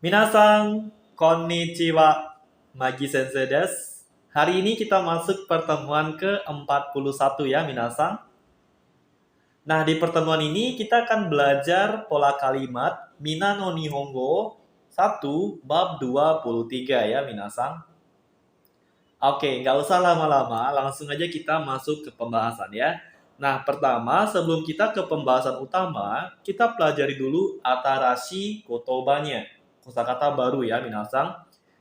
Minasan, konnichiwa, Magi Sensei desu. Hari ini kita masuk pertemuan ke-41 ya, minasan. Nah, di pertemuan ini kita akan belajar pola kalimat Mina no Nihongo 1 bab 23 ya, minasan. Oke, nggak usah lama-lama, langsung aja kita masuk ke pembahasan ya. Nah, pertama, sebelum kita ke pembahasan utama, kita pelajari dulu atarashi kotobanya. Kosakata baru ya, minasan.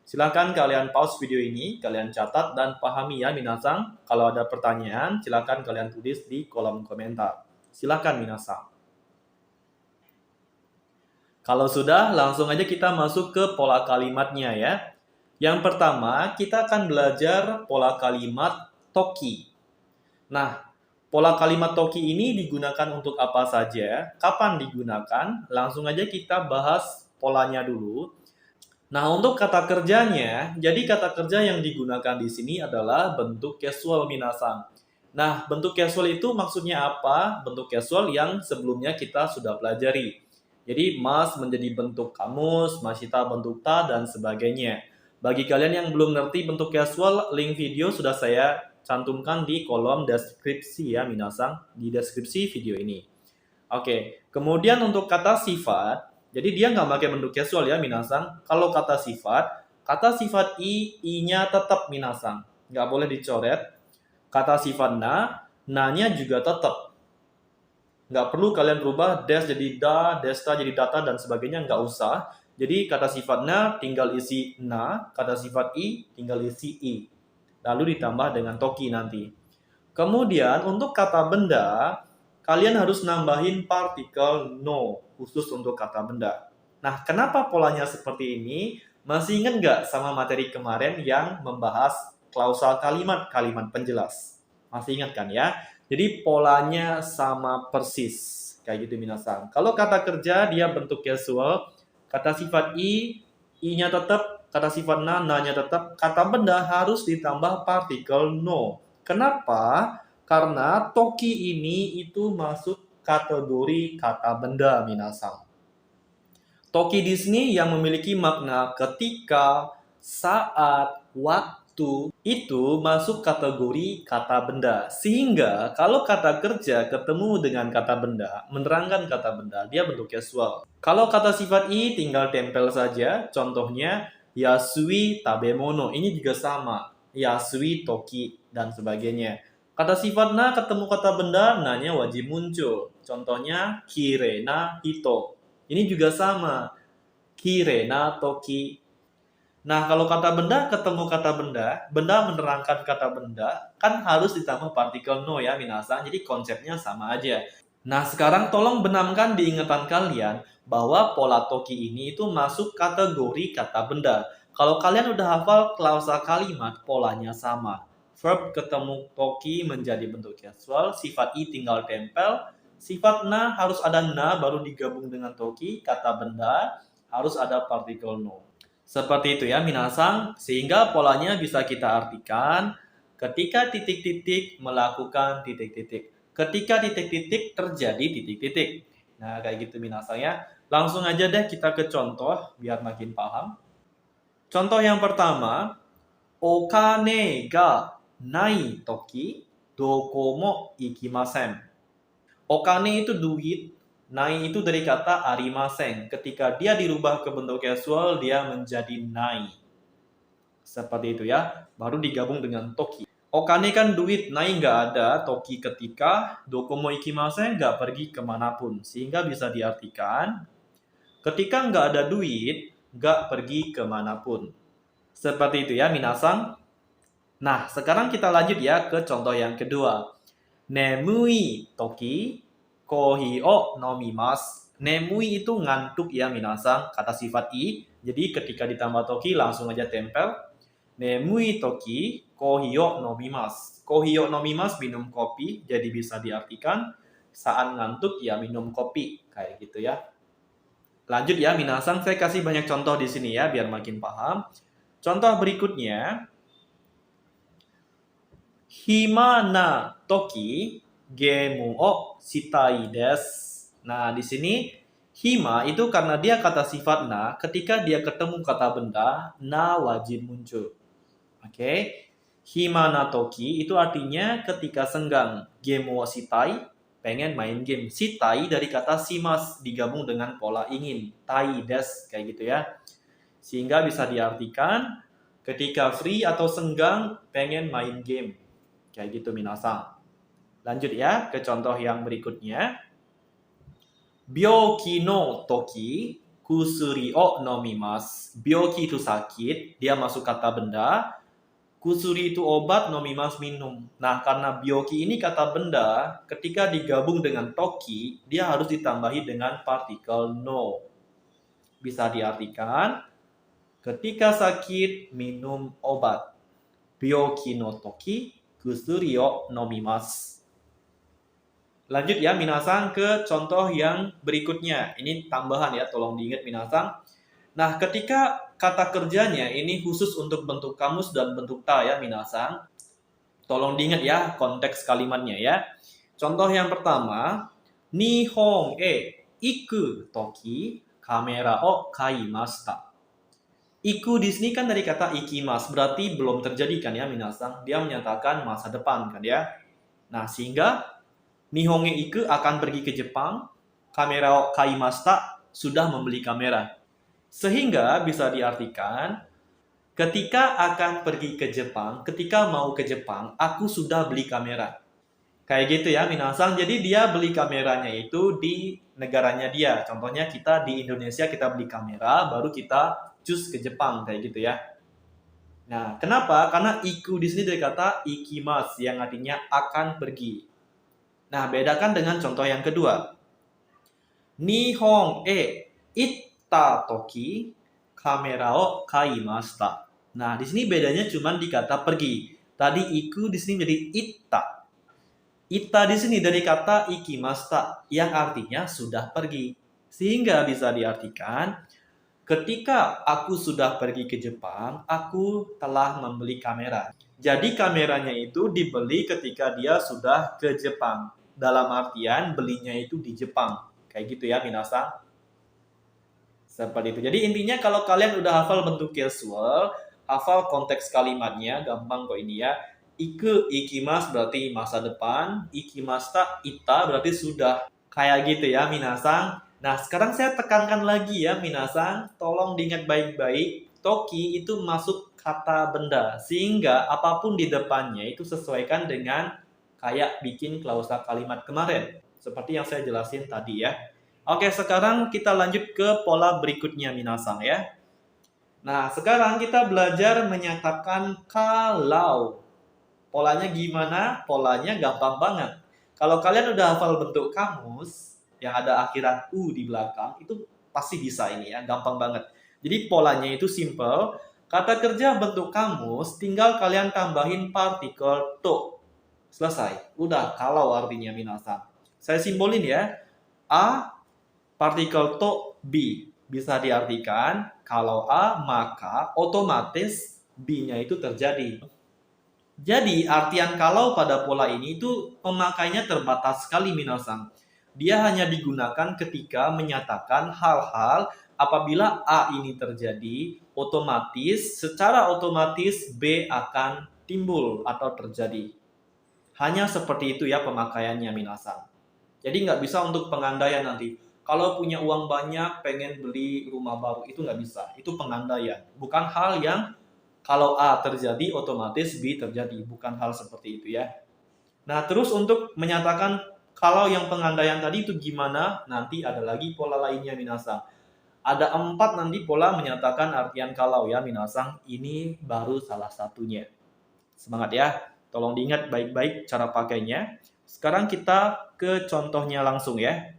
Silahkan kalian pause video ini, kalian catat dan pahami ya, minasan. Kalau ada pertanyaan, silahkan kalian tulis di kolom komentar. Silahkan, minasan. Kalau sudah, langsung aja kita masuk ke pola kalimatnya ya. Yang pertama, kita akan belajar pola kalimat toki. Nah, pola kalimat toki ini digunakan untuk apa saja? Kapan digunakan? Langsung aja kita bahas polanya dulu. Nah, untuk kata kerjanya, jadi kata kerja yang digunakan di sini adalah bentuk casual minasan. Nah, bentuk casual itu maksudnya apa? Bentuk casual yang sebelumnya kita sudah pelajari. Jadi, mas menjadi bentuk kamus, masita bentuk ta, dan sebagainya. Bagi kalian yang belum ngerti bentuk casual, link video sudah saya cantumkan di kolom deskripsi ya, minasan. Di deskripsi video ini. Oke, kemudian untuk kata sifat, jadi dia nggak pakai bentuk casual ya, minasan. Kalau kata sifat i-nya tetap minasan. Nggak boleh dicoret. Kata sifat na-nya juga tetap. Nggak perlu kalian rubah des jadi da, desta jadi data, dan sebagainya, nggak usah. Jadi kata sifat na tinggal isi na, kata sifat i tinggal isi i. Lalu ditambah dengan toki nanti. Kemudian untuk kata benda, kalian harus nambahin partikel no, khusus untuk kata benda. Nah, kenapa polanya seperti ini? Masih ingat nggak sama materi kemarin yang membahas klausal kalimat penjelas? Masih ingat kan ya? Jadi polanya sama persis. Kayak gitu minasan. Kalau kata kerja dia bentuk casual, kata sifat i-nya tetap, kata sifat na-nya tetap, kata benda harus ditambah partikel no. Kenapa? Karena toki ini itu masuk kategori kata benda minasan. Toki di sini yang memiliki makna ketika, saat, waktu itu masuk kategori kata benda. Sehingga kalau kata kerja ketemu dengan kata benda, menerangkan kata benda, dia bentuk casual. Kalau kata sifat i tinggal tempel saja. Contohnya yasui tabemono. Ini juga sama. Yasui toki dan sebagainya. Kata sifat na ketemu kata benda, na-nya wajib muncul. Contohnya kirena hito. Ini juga sama. Kirena toki. Nah, kalau kata benda ketemu kata benda menerangkan kata benda, kan harus ditambah partikel no ya, minasan. Jadi konsepnya sama aja. Nah, sekarang tolong benamkan di ingatan kalian bahwa pola toki ini itu masuk kategori kata benda. Kalau kalian udah hafal klausal kalimat, polanya sama. Verb ketemu toki menjadi bentuk casual, sifat i tinggal tempel, sifat na harus ada na baru digabung dengan toki, kata benda harus ada partikel no. Seperti itu ya minasan, sehingga polanya bisa kita artikan ketika titik-titik melakukan titik-titik. Ketika titik-titik terjadi titik-titik. Nah, kayak gitu minasan ya. Langsung aja deh kita ke contoh biar makin paham. Contoh yang pertama, okane ga nai toki doko mo ikimasen. Okane itu duit, nai itu dari kata arimasen. Ketika dia dirubah ke bentuk casual, dia menjadi nai. Seperti itu ya. Baru digabung dengan toki. Okane kan duit, nai nggak ada, toki ketika, dokomo ikimasen nggak pergi kemanapun. Sehingga bisa diartikan, ketika nggak ada duit, nggak pergi kemanapun. Seperti itu ya, minasan. Nah, sekarang kita lanjut ya ke contoh yang kedua. Nemui toki kohi o nomimasu. Nemui itu ngantuk ya minasan, kata sifat i. Jadi ketika ditambah toki langsung aja tempel. Nemui toki kohi o nomimasu. Kohi o nomimasu minum kopi, jadi bisa diartikan saat ngantuk ya minum kopi, kayak gitu ya. Lanjut ya minasan, saya kasih banyak contoh di sini ya biar makin paham. Contoh berikutnya, hima toki gemu o shitai desu. Nah, di sini Hima itu karena dia kata sifat na, ketika dia ketemu kata benda, na wajib muncul. Oke. Hima na toki itu artinya ketika senggang. Game wo shitai, pengen main game. Shitai dari kata shimas digabung dengan pola ingin. Tai des kayak gitu ya. Sehingga bisa diartikan ketika free atau senggang pengen main game. Kayak gitu minasang. Lanjut ya ke contoh yang berikutnya. Byoki no toki kusuri o nomimasu. Byoki itu sakit, dia masuk kata benda. Kusuri itu obat, nomimasu minum. Nah, karena byoki ini kata benda, ketika digabung dengan toki, dia harus ditambahi dengan partikel no. Bisa diartikan, ketika sakit, minum obat. Byoki no toki kusuri o nomimasu. Lanjut ya minasang ke contoh yang berikutnya. Ini tambahan ya, tolong diingat minasang. Nah, ketika kata kerjanya ini khusus untuk bentuk kamus dan bentuk ta ya minasang. Tolong diingat ya konteks kalimatnya ya. Contoh yang pertama, Nihon iku toki kamera o kaimashita. Iku di sini kan dari kata ikimas, berarti belum terjadi kan ya minasang. Dia menyatakan masa depan kan ya. Nah, sehingga Nihonge iku akan pergi ke Jepang, kamera o kaimashita sudah membeli kamera. Sehingga bisa diartikan ketika akan pergi ke Jepang, ketika mau ke Jepang, aku sudah beli kamera. Kayak gitu ya minasang. Jadi dia beli kameranya itu di negaranya dia. Contohnya kita di Indonesia kita beli kamera, baru kita cus ke Jepang kayak gitu ya. Nah, kenapa? Karena iku di sini dari kata ikimas yang artinya akan pergi. Nah, bedakan dengan contoh yang kedua. Nihon itta toki kamera o kaimashita. Nah, di sini bedanya cuma di kata pergi. Tadi iku di sini jadi itta. Itta di sini dari kata ikimashita yang artinya sudah pergi. Sehingga bisa diartikan ketika aku sudah pergi ke Jepang, aku telah membeli kamera. Jadi kameranya itu dibeli ketika dia sudah ke Jepang. Dalam artian belinya itu di Jepang. Kayak gitu ya minasang. Seperti itu. Jadi intinya kalau kalian udah hafal bentuk casual, hafal konteks kalimatnya, gampang kok ini ya. Iku, ikimas berarti masa depan, ikimasta, ita berarti sudah. Kayak gitu ya minasang. Nah, sekarang saya tekankan lagi ya minasang, tolong diingat baik-baik. Toki itu masuk kata benda, sehingga apapun di depannya itu sesuaikan dengan kayak bikin klausa kalimat kemarin. Seperti yang saya jelasin tadi ya. Oke, sekarang kita lanjut ke pola berikutnya minasang ya. Nah, sekarang kita belajar menyatakan kalau. Polanya gimana? Polanya gampang banget. Kalau kalian udah hafal bentuk kamus yang ada akhiran u di belakang, itu pasti bisa ini ya, gampang banget. Jadi polanya itu simple. Kata kerja bentuk kamus, tinggal kalian tambahin partikel to. Selesai. Udah kalau artinya minasang. Saya simbolin ya. A partikel to B. Bisa diartikan kalau A maka otomatis B-nya itu terjadi. Jadi artian kalau pada pola ini itu pemakainya terbatas sekali minasang. Dia hanya digunakan ketika menyatakan hal-hal apabila A ini terjadi, secara otomatis B akan timbul atau terjadi. Hanya seperti itu ya pemakaiannya minasang. Jadi nggak bisa untuk pengandaian nanti. Kalau punya uang banyak, pengen beli rumah baru, itu nggak bisa. Itu pengandaian. Bukan hal yang kalau A terjadi, otomatis B terjadi. Bukan hal seperti itu ya. Nah, terus untuk menyatakan kalau yang pengandaian tadi itu gimana, nanti ada lagi pola lainnya minasang. Ada 4 nanti pola menyatakan artian kalau ya minasang. Ini baru salah satunya. Semangat ya. Tolong diingat baik-baik cara pakainya. Sekarang kita ke contohnya langsung ya.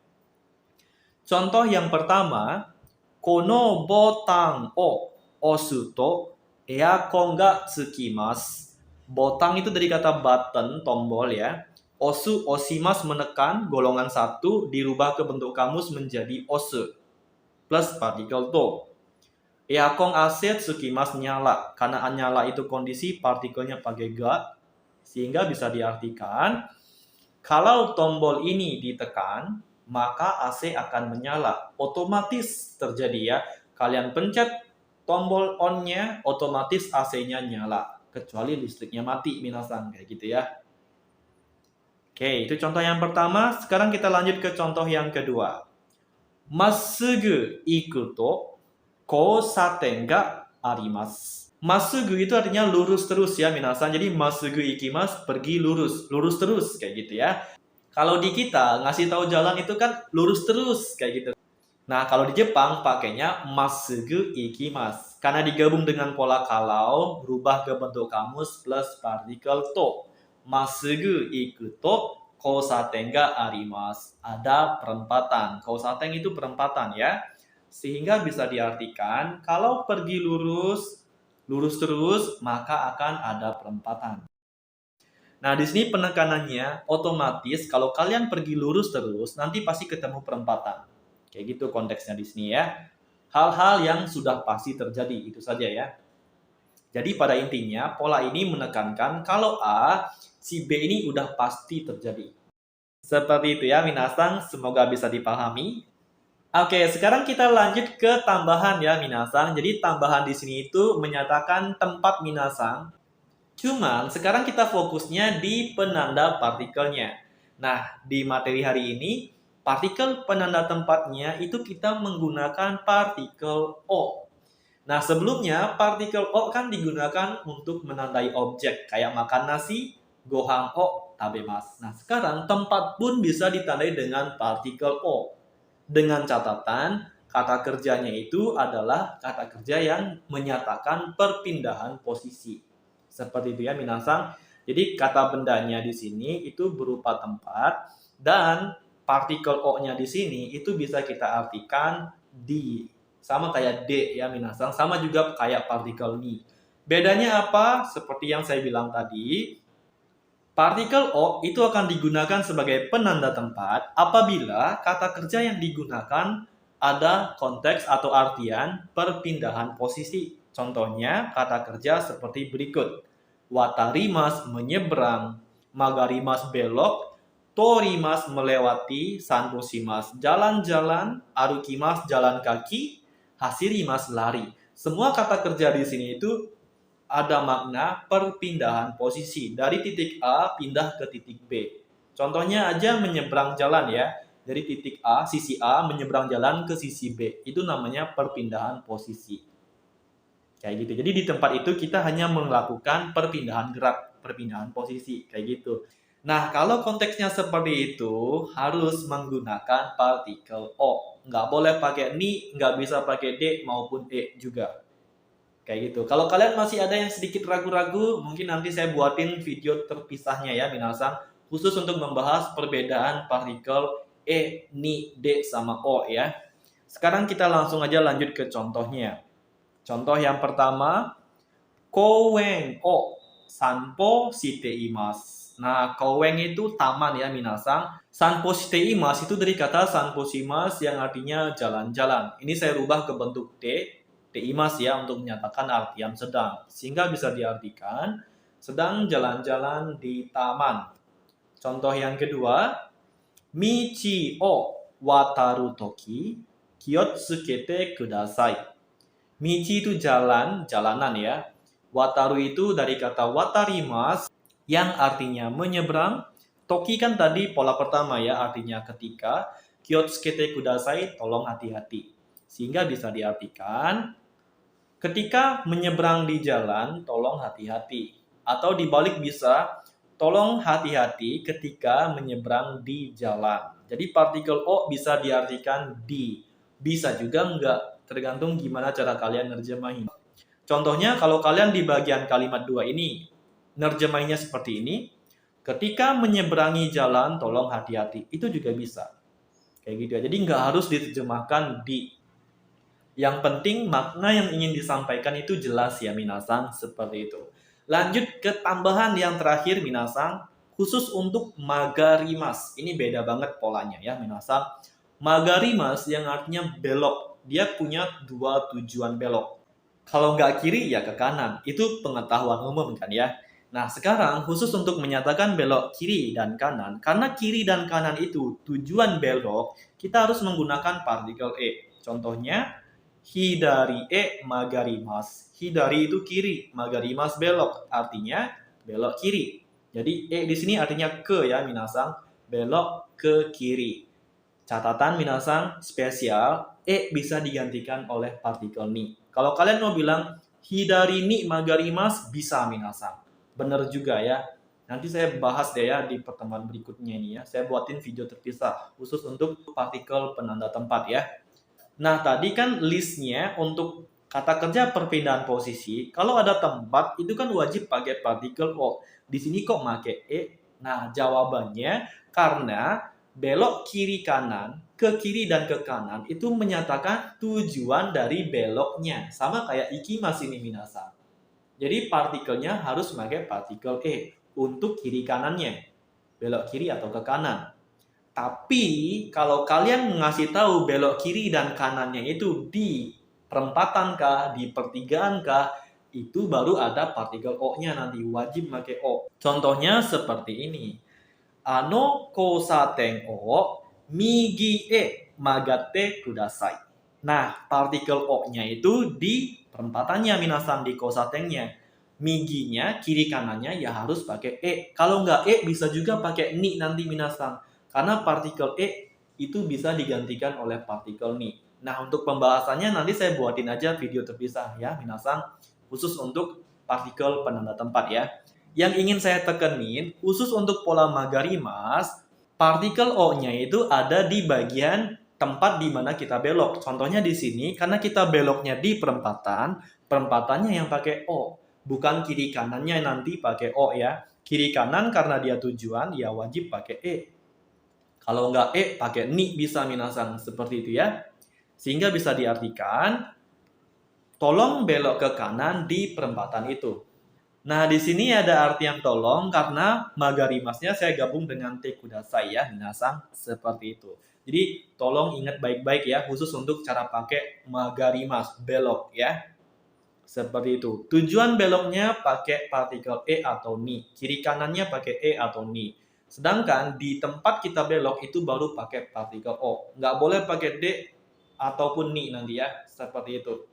Contoh yang pertama, kono botang o osu to earkon ga tsukimasu. Botang itu dari kata button, tombol ya. Osu osimas menekan, golongan 1 dirubah ke bentuk kamus menjadi osu. Plus partikel to. Earkon AC tsukimasu nyala. Karena nyala itu kondisi, partikelnya pakai ga. Sehingga bisa diartikan, kalau tombol ini ditekan, maka AC akan menyala. Otomatis terjadi ya. Kalian pencet tombol on-nya, otomatis AC-nya nyala. Kecuali listriknya mati, minasan. Kayak gitu ya. Oke, itu contoh yang pertama. Sekarang kita lanjut ke contoh yang kedua. Massugu iku to kousaten ga arimasu. Masugu itu artinya lurus terus ya minasan. Jadi masugu ikimasu, pergi lurus. Lurus terus, kayak gitu ya. Kalau di kita, ngasih tahu jalan itu kan lurus terus, kayak gitu. Nah, kalau di Jepang pakainya masugu ikimasu. Karena digabung dengan pola kalau, berubah ke bentuk kamus plus partikel to. Masugu iku to kousaten ga arimasu. Ada perempatan. Kousaten itu perempatan ya. Sehingga bisa diartikan kalau pergi lurus, lurus terus, maka akan ada perempatan. Nah, di sini penekanannya otomatis kalau kalian pergi lurus terus, nanti pasti ketemu perempatan. Kayak gitu konteksnya di sini ya. Hal-hal yang sudah pasti terjadi, itu saja ya. Jadi pada intinya, pola ini menekankan kalau A, si B ini udah pasti terjadi. Seperti itu ya, minasan. Semoga bisa dipahami. Oke, sekarang kita lanjut ke tambahan ya, minasan. Jadi tambahan di sini itu menyatakan tempat minasan. Cuman sekarang kita fokusnya di penanda partikelnya. Nah, di materi hari ini, partikel penanda tempatnya itu kita menggunakan partikel O. Nah, sebelumnya partikel O kan digunakan untuk menandai objek, kayak makan nasi, gohang O, tabemasu. Nah, sekarang tempat pun bisa ditandai dengan partikel O. Dengan catatan, kata kerjanya itu adalah kata kerja yang menyatakan perpindahan posisi. Seperti itu ya, minasan. Jadi kata bendanya di sini itu berupa tempat dan partikel O-nya di sini itu bisa kita artikan di. Sama kayak D ya, minasan. Sama juga kayak partikel ni. Bedanya apa? Seperti yang saya bilang tadi, partikel O itu akan digunakan sebagai penanda tempat apabila kata kerja yang digunakan ada konteks atau artian perpindahan posisi. Contohnya kata kerja seperti berikut. Watarimas menyeberang, magarimas belok, torimas melewati, sanposimas jalan-jalan, arukimas jalan kaki, hasirimas lari. Semua kata kerja di sini itu ada makna perpindahan posisi dari titik A pindah ke titik B. Contohnya aja menyeberang jalan ya. Dari titik A, sisi A menyeberang jalan ke sisi B. Itu namanya perpindahan posisi. Kayak gitu. Jadi di tempat itu kita hanya melakukan perpindahan gerak, perpindahan posisi, kayak gitu. Nah, kalau konteksnya seperti itu, harus menggunakan partikel O. Nggak boleh pakai ni, nggak bisa pakai D maupun E juga. Kayak gitu. Kalau kalian masih ada yang sedikit ragu-ragu, mungkin nanti saya buatin video terpisahnya ya, minasan. Khusus untuk membahas perbedaan partikel E, ni, D, sama O ya. Sekarang kita langsung aja lanjut ke contohnya. Contoh yang pertama, kouen o sanpo shite imasu. Nah, kouen itu taman ya, minasan. Sanpo shite imasu itu dari kata sanpo shimasu yang artinya jalan-jalan. Ini saya rubah ke bentuk teimasu ya untuk menyatakan artian sedang. Sehingga bisa diartikan sedang jalan-jalan di taman. Contoh yang kedua, michi o wataru toki kiotsukete kudasai. Michi itu jalan, jalanan ya. Wataru itu dari kata watarimas yang artinya menyeberang. Toki kan tadi pola pertama ya, artinya ketika. Kiotsukete kudasai, tolong hati-hati. Sehingga bisa diartikan ketika menyeberang di jalan, tolong hati-hati. Atau dibalik bisa, tolong hati-hati ketika menyeberang di jalan. Jadi partikel O bisa diartikan di. Bisa juga enggak. Tergantung gimana cara kalian nerjemahin. Contohnya kalau kalian di bagian kalimat 2 ini, nerjemahinnya seperti ini. Ketika menyeberangi jalan, tolong hati-hati. Itu juga bisa. Kayak gitu ya. Jadi nggak harus diterjemahkan di. Yang penting makna yang ingin disampaikan itu jelas ya, minasan. Seperti itu. Lanjut ke tambahan yang terakhir, minasan. Khusus untuk magarimas. Ini beda banget polanya ya, minasan. Magarimas yang artinya belok. Dia punya dua tujuan belok. Kalau nggak kiri ya ke kanan. Itu pengetahuan umum kan ya. Nah, sekarang khusus untuk menyatakan belok kiri dan kanan, karena kiri dan kanan itu tujuan belok, kita harus menggunakan partikel e. Contohnya, hidari e magarimasu. Hidari itu kiri, magarimasu belok, artinya belok kiri. Jadi e di sini artinya ke ya, minasang, belok ke kiri. Catatan minasang spesial, e bisa digantikan oleh partikel ni. Kalau kalian mau bilang hidari ni magarimasu, bisa minasang. Bener juga ya. Nanti saya bahas deh ya di pertemuan berikutnya ini ya. Saya buatin video terpisah khusus untuk partikel penanda tempat ya. Nah, tadi kan listnya untuk kata kerja perpindahan posisi, kalau ada tempat itu kan wajib pakai partikel o. Di sini kok pakai e? Nah, jawabannya karena belok kiri kanan, ke kiri dan ke kanan itu menyatakan tujuan dari beloknya. Sama kayak ikimasu ini minasang. Jadi partikelnya harus pakai partikel e untuk kiri kanannya. Belok kiri atau ke kanan. Tapi kalau kalian ngasih tahu belok kiri dan kanannya itu di perempatan kah, di pertigaan kah, itu baru ada partikel o-nya nanti, wajib pakai o. Contohnya seperti ini. Ano kosaten o migi e magatte kudasai. Nah, partikel o-nya itu di perempatannya minasang, di kosatennya. Miginya, kiri kanannya ya harus pakai e. Kalau nggak e bisa juga pakai ni nanti minasang. Karena partikel e itu bisa digantikan oleh partikel ni. Nah, untuk pembahasannya nanti saya buatin aja video terpisah ya, minasang, khusus untuk partikel penanda tempat ya. Yang ingin saya tekenin, khusus untuk pola magarimas, partikel O-nya itu ada di bagian tempat di mana kita belok. Contohnya di sini, karena kita beloknya di perempatan, perempatannya yang pakai O. Bukan kiri kanannya nanti pakai O ya. Kiri kanan karena dia tujuan, ya wajib pakai E. Kalau nggak E, pakai ni bisa minasang. Seperti itu ya. Sehingga bisa diartikan, tolong belok ke kanan di perempatan itu. Nah, di sini ada artian tolong karena magarimasnya saya gabung dengan te kudasai ya, minasang, seperti itu. Jadi, tolong ingat baik-baik ya, khusus untuk cara pakai magarimas, belok ya. Seperti itu. Tujuan beloknya pakai partikel e atau ni. Kiri kanannya pakai e atau ni. Sedangkan di tempat kita belok itu baru pakai partikel o. Nggak boleh pakai d ataupun ni nanti ya. Seperti itu.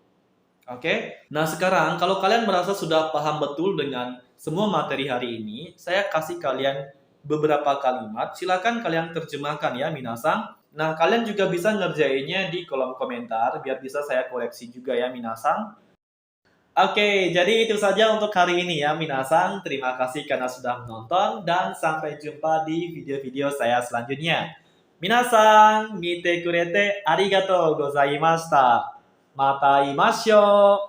Oke? Nah sekarang kalau kalian merasa sudah paham betul dengan semua materi hari ini, saya kasih kalian beberapa kalimat. Silakan kalian terjemahkan ya minasang. Nah kalian juga bisa ngerjainnya di kolom komentar biar bisa saya koreksi juga ya minasang. Oke, jadi itu saja untuk hari ini ya minasang. Terima kasih karena sudah menonton dan sampai jumpa di video-video saya selanjutnya. Minasang, mite kurete arigatou gozaimashita. Mata imashou.